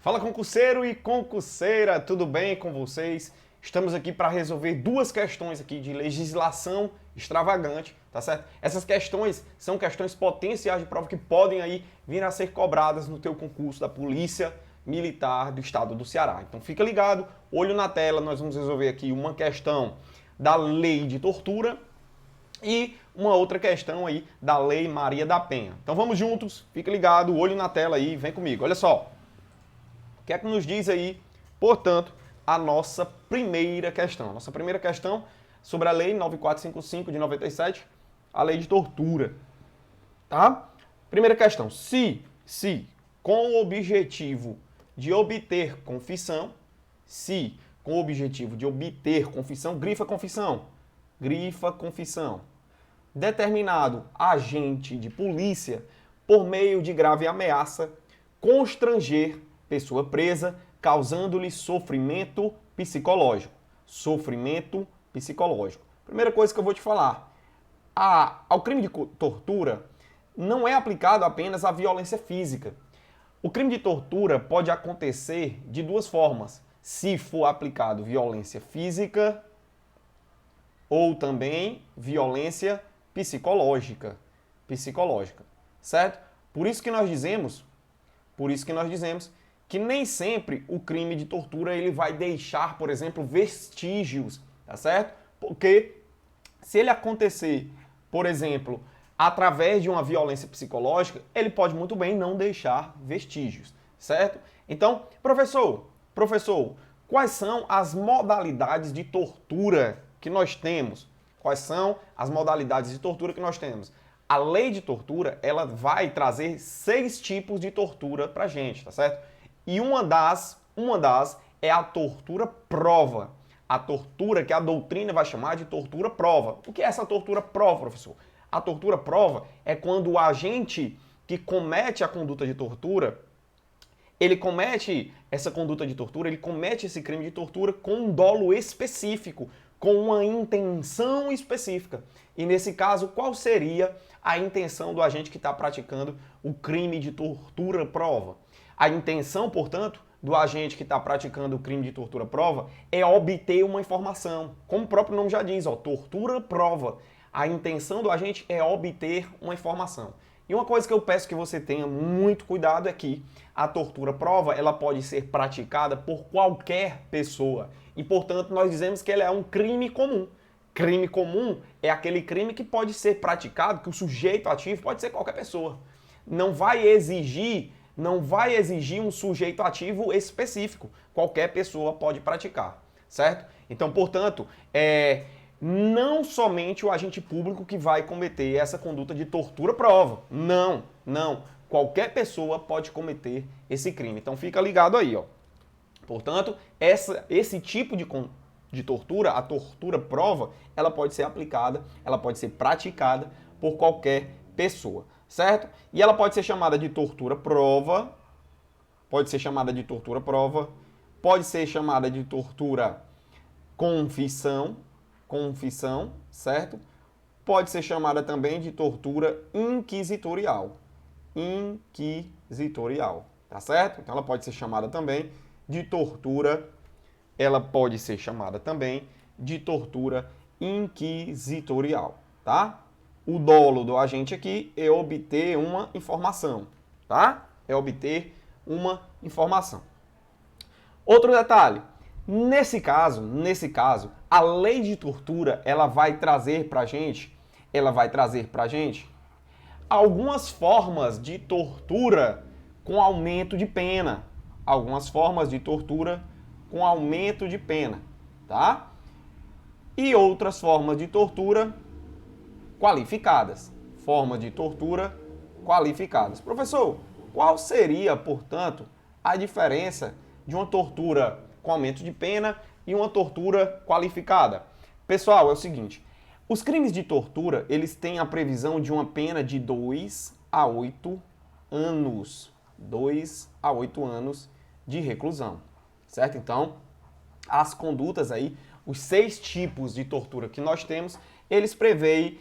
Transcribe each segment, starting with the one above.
Fala concurseiro e concurseira, tudo bem com vocês? Estamos aqui para resolver duas questões aqui de legislação extravagante, tá certo? Essas questões são questões potenciais de prova que podem aí vir a ser cobradas no teu concurso da Polícia Militar do Estado do Ceará. Então fica ligado, olho na tela, nós vamos resolver aqui uma questão da Lei de Tortura e uma outra questão aí da Lei Maria da Penha. Então vamos juntos, fica ligado, olho na tela aí, vem comigo. Olha só. O que é que nos diz aí, portanto, a nossa primeira questão? Nossa primeira questão sobre a Lei 9455 de 97, a Lei de Tortura. Tá? Primeira questão. Se com o objetivo de obter confissão, grifa confissão, determinado agente de polícia, por meio de grave ameaça, constranger pessoa presa, causando-lhe sofrimento psicológico. Sofrimento psicológico. Primeira coisa que eu vou te falar. Ao crime de tortura não é aplicado apenas a violência física. O crime de tortura pode acontecer de duas formas. Se for aplicado violência física ou também violência psicológica. Certo? Por isso que nós dizemos que nem sempre o crime de tortura ele vai deixar, por exemplo, vestígios, tá certo? Porque se ele acontecer, por exemplo, através de uma violência psicológica, ele pode muito bem não deixar vestígios, certo? Então, professor, quais são as modalidades de tortura que nós temos? Quais são as modalidades de tortura que nós temos? A lei de tortura, ela vai trazer 6 tipos de tortura pra gente, tá certo? E uma das é a tortura prova. A tortura que a doutrina vai chamar de tortura prova. O que é essa tortura prova, professor? A tortura prova é quando o agente que comete a conduta de tortura, ele comete essa conduta de tortura, ele comete esse crime de tortura com um dolo específico, com uma intenção específica. E nesse caso, qual seria a intenção do agente que está praticando o crime de tortura prova? A intenção, portanto, do agente que está praticando o crime de tortura prova é obter uma informação. Como o próprio nome já diz, tortura prova. A intenção do agente é obter uma informação. E uma coisa que eu peço que você tenha muito cuidado é que a tortura prova ela pode ser praticada por qualquer pessoa. E, portanto, nós dizemos que ela é um crime comum. Crime comum é aquele crime que pode ser praticado, que o sujeito ativo pode ser qualquer pessoa. Não vai exigir um sujeito ativo específico. Qualquer pessoa pode praticar, certo? Então, portanto, não somente o agente público que vai cometer essa conduta de tortura prova. Não. Qualquer pessoa pode cometer esse crime. Então, fica ligado aí, ó. Portanto, esse tipo de tortura, a tortura prova, ela pode ser aplicada, ela pode ser praticada por qualquer pessoa, certo? E ela pode ser chamada de tortura prova, pode ser chamada de tortura confissão, certo? Pode ser chamada também de tortura inquisitorial, tá certo? Então ela pode ser chamada também de tortura inquisitorial, tá? O dolo do agente aqui é obter uma informação, tá? Outro detalhe, nesse caso, a lei de tortura, ela vai trazer pra gente algumas formas de tortura com aumento de pena. Tá? E outras formas de tortura qualificadas. Professor, qual seria, portanto, a diferença de uma tortura com aumento de pena e uma tortura qualificada? Pessoal, é o seguinte, os crimes de tortura, eles têm a previsão de uma pena de 2 a 8 anos. 2 a 8 anos de reclusão, certo? Então, as condutas aí, os 6 tipos de tortura que nós temos, eles preveem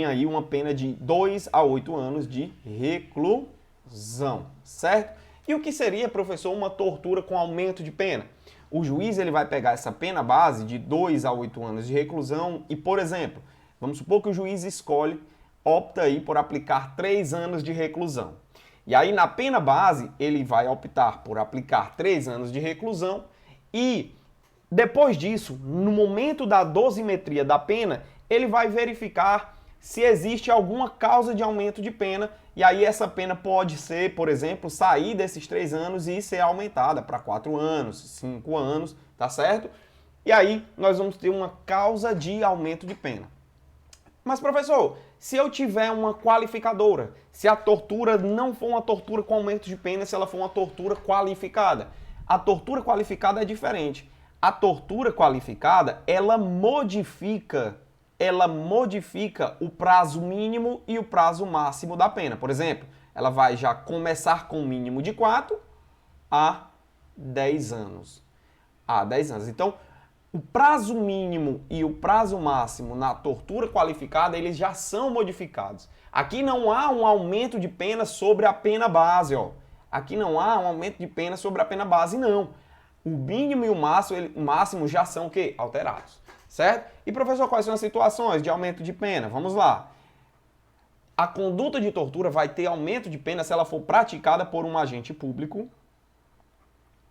aí uma pena de 2 a 8 anos de reclusão, certo? E o que seria, professor, uma tortura com aumento de pena? O juiz ele vai pegar essa pena base de 2 a 8 anos de reclusão e, por exemplo, vamos supor que o juiz opta aí por aplicar 3 anos de reclusão. E aí na pena base ele vai optar por aplicar 3 anos de reclusão e depois disso, no momento da dosimetria da pena, ele vai verificar se existe alguma causa de aumento de pena, e aí essa pena pode ser, por exemplo, sair desses 3 anos e ser aumentada para 4 anos, 5 anos, tá certo? E aí nós vamos ter uma causa de aumento de pena. Mas, professor, se eu tiver uma qualificadora, se a tortura não for uma tortura com aumento de pena, se ela for uma tortura qualificada, a tortura qualificada é diferente. A tortura qualificada, ela modifica o prazo mínimo e o prazo máximo da pena. Por exemplo, ela vai já começar com um mínimo de 4 a 10 anos. Então, o prazo mínimo e o prazo máximo na tortura qualificada, eles já são modificados. Aqui não há um aumento de pena sobre a pena base, ó. Aqui não há um aumento de pena sobre a pena base, não. O mínimo e o máximo já são o quê? Alterados. Certo? E, professor, quais são as situações de aumento de pena? Vamos lá. A conduta de tortura vai ter aumento de pena se ela for praticada por um agente público.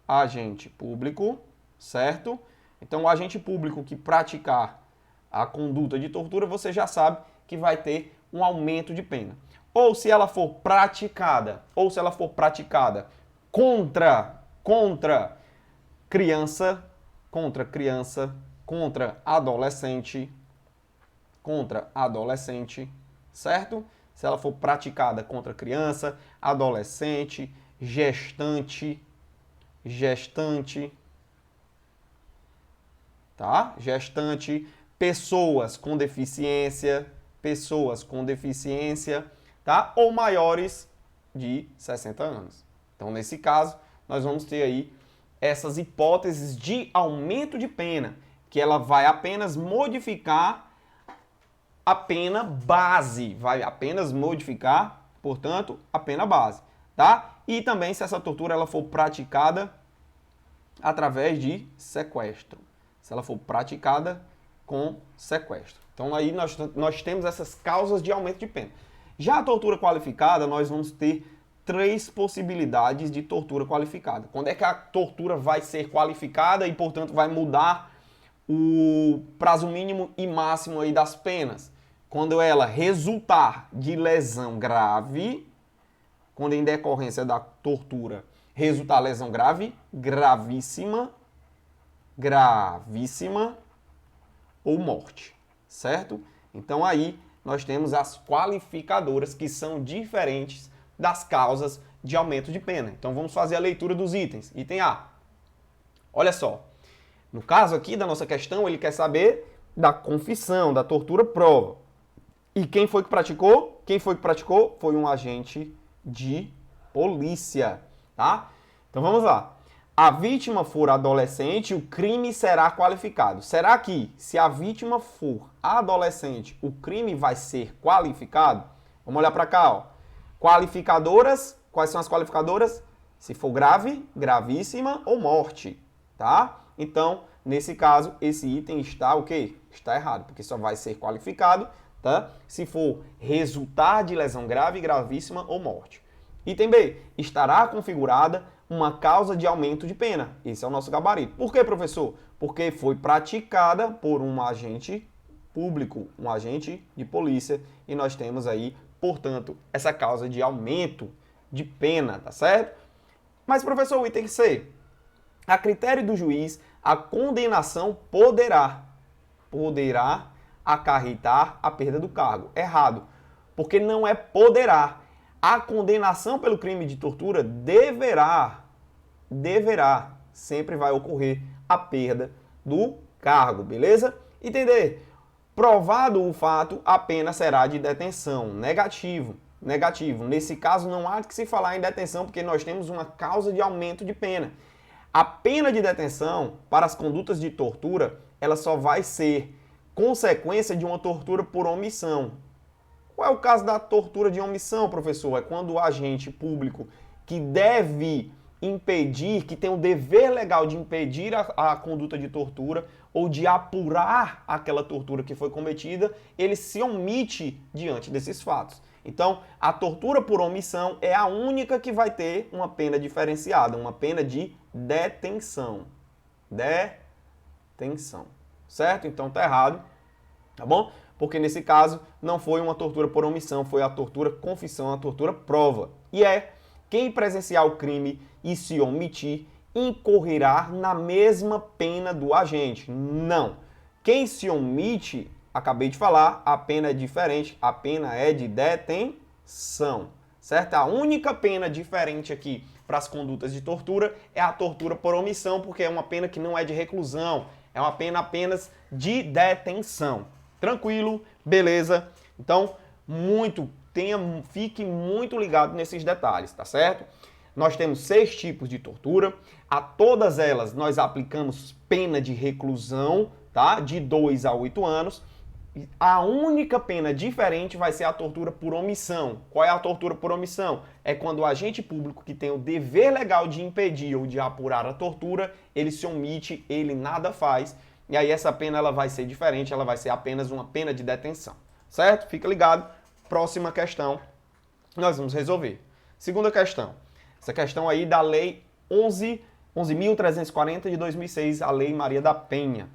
Agente público, certo? Então, o agente público que praticar a conduta de tortura, você já sabe que vai ter um aumento de pena. Ou se ela for praticada contra criança, contra adolescente, certo? Se ela for praticada contra criança, adolescente, gestante, tá? Gestante, pessoas com deficiência, tá? Ou maiores de 60 anos. Então, nesse caso, nós vamos ter aí essas hipóteses de aumento de pena, que ela vai apenas modificar a pena base, vai apenas modificar, portanto, a pena base, tá? E também se essa tortura ela for praticada através de sequestro, se ela for praticada com sequestro. Então aí nós temos essas causas de aumento de pena. Já a tortura qualificada, nós vamos ter 3 possibilidades de tortura qualificada. Quando é que a tortura vai ser qualificada e, portanto, vai mudar o prazo mínimo e máximo aí das penas? Quando ela resultar de lesão grave, quando em decorrência da tortura resultar lesão grave, gravíssima ou morte, certo? Então aí nós temos as qualificadoras que são diferentes das causas de aumento de pena. Então vamos fazer a leitura dos itens. Item A. Olha só. No caso aqui da nossa questão, ele quer saber da confissão, da tortura prova. E quem foi que praticou? Quem foi que praticou? Foi um agente de polícia, tá? Então vamos lá. A vítima for adolescente, o crime será qualificado. Será que, se a vítima for adolescente, o crime vai ser qualificado? Vamos olhar para cá, ó. Qualificadoras, quais são as qualificadoras? Se for grave, gravíssima ou morte, tá? Então, nesse caso, esse item está o quê? Está errado, porque só vai ser qualificado, tá? Se for resultar de lesão grave, gravíssima ou morte. Item B, estará configurada uma causa de aumento de pena. Esse é o nosso gabarito. Por quê, professor? Porque foi praticada por um agente público, um agente de polícia, e nós temos aí, portanto, essa causa de aumento de pena, tá certo? Mas, professor, o item C, a critério do juiz, a condenação poderá acarretar a perda do cargo. Errado, porque não é poderá. A condenação pelo crime de tortura deverá, sempre vai ocorrer a perda do cargo, beleza? Entender? Provado o fato, a pena será de detenção. Negativo. Nesse caso, não há que se falar em detenção, porque nós temos uma causa de aumento de pena. A pena de detenção, para as condutas de tortura, ela só vai ser consequência de uma tortura por omissão. Qual é o caso da tortura de omissão, professor? É quando o agente público que deve impedir, que tem o dever legal de impedir a conduta de tortura ou de apurar aquela tortura que foi cometida, ele se omite diante desses fatos. Então, a tortura por omissão é a única que vai ter uma pena diferenciada, uma pena de detenção. Detenção. Certo? Então tá errado, tá bom? Porque nesse caso não foi uma tortura por omissão, foi a tortura confissão, a tortura prova. E quem presenciar o crime e se omitir incorrerá na mesma pena do agente. Não. Quem se omite, acabei de falar, a pena é diferente, a pena é de detenção. Certo? A única pena diferente aqui para as condutas de tortura é a tortura por omissão, porque é uma pena que não é de reclusão, é uma pena apenas de detenção. Tranquilo? Beleza? Então, fique muito ligado nesses detalhes, tá certo? Nós temos 6 tipos de tortura. A todas elas nós aplicamos pena de reclusão, tá? De 2 a 8 anos. A única pena diferente vai ser a tortura por omissão. Qual é a tortura por omissão? É quando o agente público que tem o dever legal de impedir ou de apurar a tortura, ele se omite, ele nada faz. E aí essa pena ela vai ser diferente, ela vai ser apenas uma pena de detenção. Certo? Fica ligado. Próxima questão nós vamos resolver. Segunda questão. Essa questão aí da Lei 11.340 de 2006, a Lei Maria da Penha.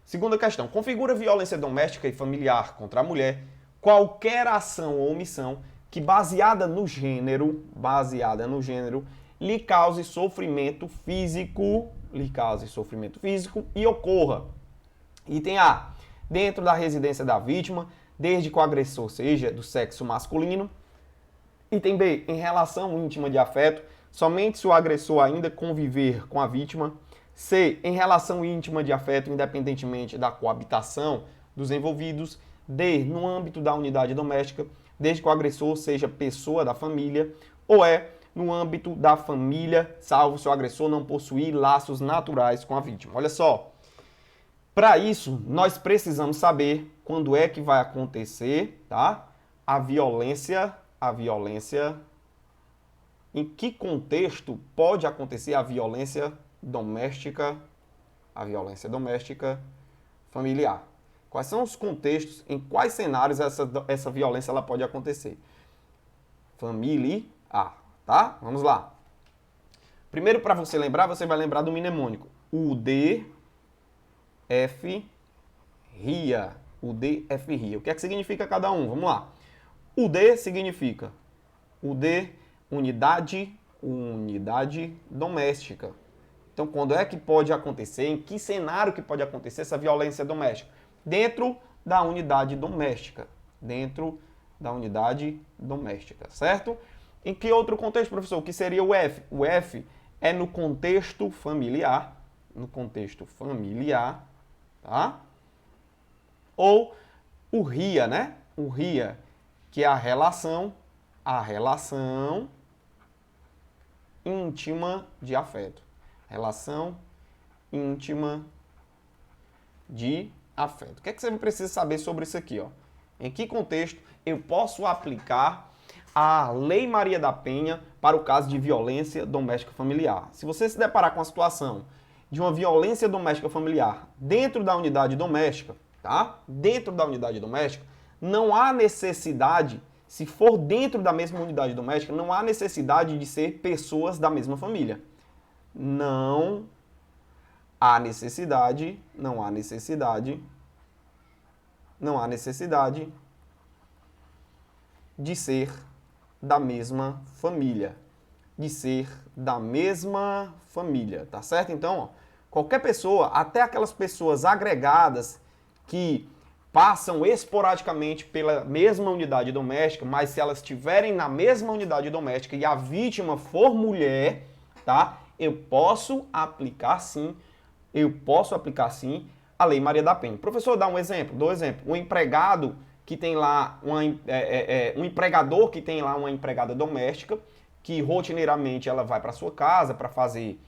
Segunda questão. Configura violência doméstica e familiar contra a mulher qualquer ação ou omissão que, baseada no gênero, lhe cause sofrimento físico e ocorra. Item A. Dentro da residência da vítima, desde que o agressor seja do sexo masculino. Item B. Em relação íntima de afeto, somente se o agressor ainda conviver com a vítima. C. Em relação íntima de afeto, independentemente da coabitação dos envolvidos. D. No âmbito da unidade doméstica, desde que o agressor seja pessoa da família. Ou no âmbito da família, salvo se o agressor não possuir laços naturais com a vítima. Olha só, para isso nós precisamos saber quando é que vai acontecer, tá? A violência, em que contexto pode acontecer a violência doméstica familiar. Quais são os contextos, em quais cenários essa violência ela pode acontecer? Familiar, tá? Vamos lá. Primeiro, para você lembrar, você vai lembrar do mnemônico. UD, F, RIA. UD, F, RIA. O que é que significa cada um? Vamos lá. UD significa unidade doméstica. Então, quando é que pode acontecer, em que cenário que pode acontecer essa violência doméstica? Dentro da unidade doméstica. Certo? Em que outro contexto, professor? O que seria o F? O F é no contexto familiar. Tá? Ou o RIA, né? O RIA, que é a relação íntima de afeto. Relação íntima de afeto. O que é que você precisa saber sobre isso aqui, ó? Em que contexto eu posso aplicar a Lei Maria da Penha para o caso de violência doméstica familiar? Se você se deparar com a situação de uma violência doméstica familiar dentro da unidade doméstica, tá? Dentro da unidade doméstica, não há necessidade, se for dentro da mesma unidade doméstica, não há necessidade de ser pessoas da mesma família. Não há necessidade de ser da mesma família. Tá certo? Então, ó, qualquer pessoa, até aquelas pessoas agregadas que passam esporadicamente pela mesma unidade doméstica, mas se elas estiverem na mesma unidade doméstica e a vítima for mulher, tá? Eu posso aplicar sim a Lei Maria da Penha. Professor, dá um exemplo. Dou um exemplo. Um empregado que tem lá um empregador que tem lá uma empregada doméstica que rotineiramente ela vai para sua casa para fazer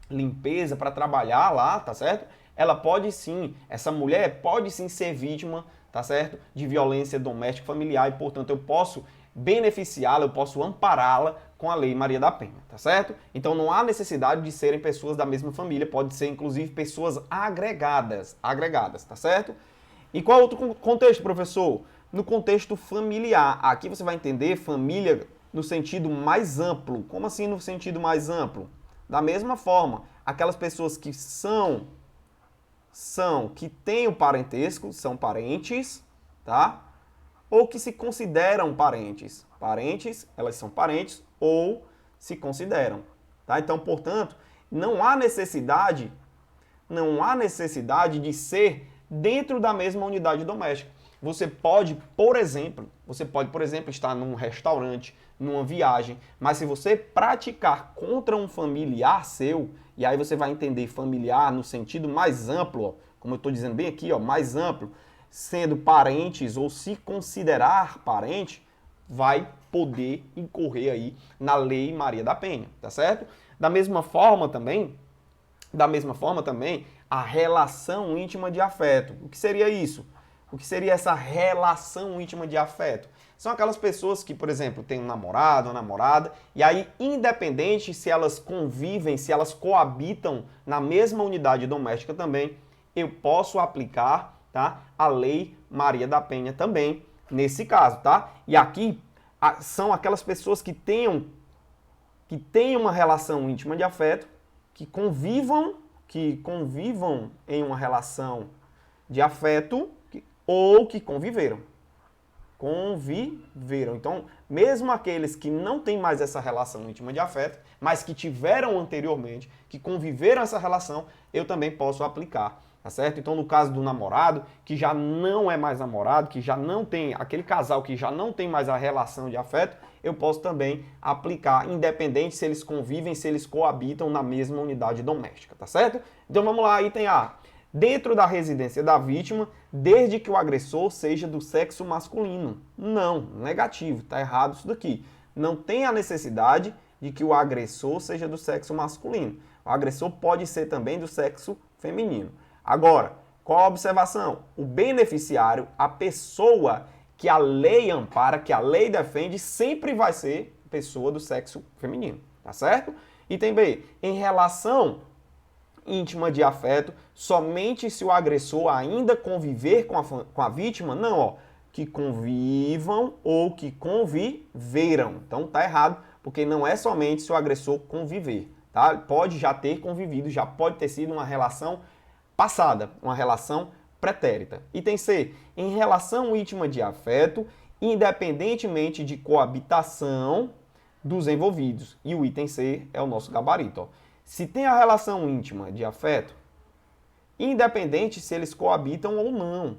limpeza, para trabalhar lá, tá certo? Ela pode sim, essa mulher pode sim ser vítima, tá certo? De violência doméstica familiar e, portanto, eu posso beneficiá-la, eu posso ampará-la com a Lei Maria da Penha, tá certo? Então não há necessidade de serem pessoas da mesma família, pode ser inclusive pessoas agregadas, tá certo? E qual outro contexto, professor? No contexto familiar. Aqui você vai entender família no sentido mais amplo. Como assim no sentido mais amplo? Da mesma forma, aquelas pessoas que que têm o parentesco, são parentes, tá? Ou que se consideram parentes. Parentes, elas são parentes ou se consideram, tá? Então, portanto, não há necessidade de ser dentro da mesma unidade doméstica. Você pode, por exemplo, estar num restaurante, numa viagem, mas se você praticar contra um familiar seu, e aí você vai entender familiar no sentido mais amplo, ó, como eu estou dizendo bem aqui, ó, mais amplo, sendo parentes ou se considerar parente, vai poder incorrer aí na Lei Maria da Penha, tá certo? Da mesma forma também, a relação íntima de afeto. O que seria isso? O que seria essa relação íntima de afeto? São aquelas pessoas que, por exemplo, têm um namorado, uma namorada, e aí, independente se elas convivem, se elas coabitam na mesma unidade doméstica também, eu posso aplicar, tá, a Lei Maria da Penha também, nesse caso, tá? E aqui são aquelas pessoas que tenham uma relação íntima de afeto, que convivam em uma relação de afeto ou que conviveram. Então, mesmo aqueles que não têm mais essa relação íntima de afeto, mas que tiveram anteriormente, que conviveram essa relação, eu também posso aplicar, tá certo? Então, no caso do namorado, que já não é mais namorado, que já não tem, aquele casal que já não tem mais a relação de afeto, eu posso também aplicar, independente se eles convivem, se eles coabitam na mesma unidade doméstica, tá certo? Então, vamos lá, item A. Dentro da residência da vítima, desde que o agressor seja do sexo masculino. Não, negativo, tá errado isso daqui. Não tem a necessidade de que o agressor seja do sexo masculino. O agressor pode ser também do sexo feminino. Agora, qual a observação? O beneficiário, a pessoa que a lei ampara, que a lei defende, sempre vai ser pessoa do sexo feminino, tá certo? Item B, em relação íntima de afeto, somente se o agressor ainda conviver com a vítima, não, ó, que convivam ou que conviveram. Então tá errado, porque não é somente se o agressor conviver, tá? Pode já ter convivido, já pode ter sido uma relação passada, uma relação pretérita. Item C, em relação íntima de afeto, independentemente de coabitação dos envolvidos. E o item C é o nosso gabarito, ó. Se tem a relação íntima de afeto, independente se eles coabitam ou não,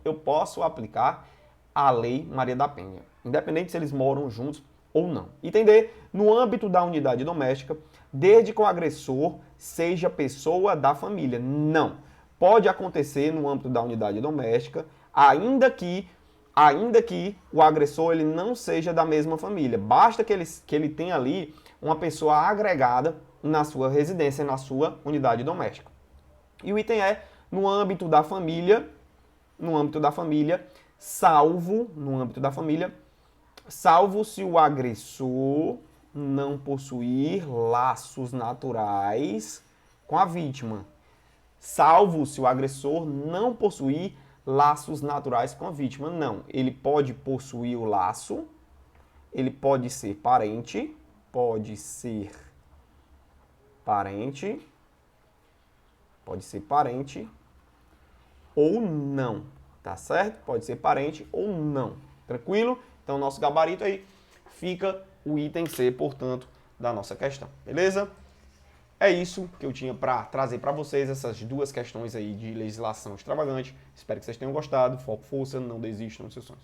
eu posso aplicar a Lei Maria da Penha, independente se eles moram juntos ou não. Entender? No âmbito da unidade doméstica, desde que o agressor seja pessoa da família. Não. Pode acontecer no âmbito da unidade doméstica, ainda que o agressor ele não seja da mesma família. Basta que ele tenha ali uma pessoa agregada na sua residência, na sua unidade doméstica. E o item é, no âmbito da família, salvo se o agressor não possuir laços naturais com a vítima. Salvo se o agressor não possuir laços naturais com a vítima. Não, ele pode possuir o laço, ele pode ser parente, ou não, tá certo? Pode ser parente ou não, tranquilo? Então, nosso gabarito aí fica o item C, portanto, da nossa questão, beleza? É isso que eu tinha para trazer para vocês, essas duas questões aí de legislação extravagante. Espero que vocês tenham gostado. Foco, força, não desistam dos seus sonhos.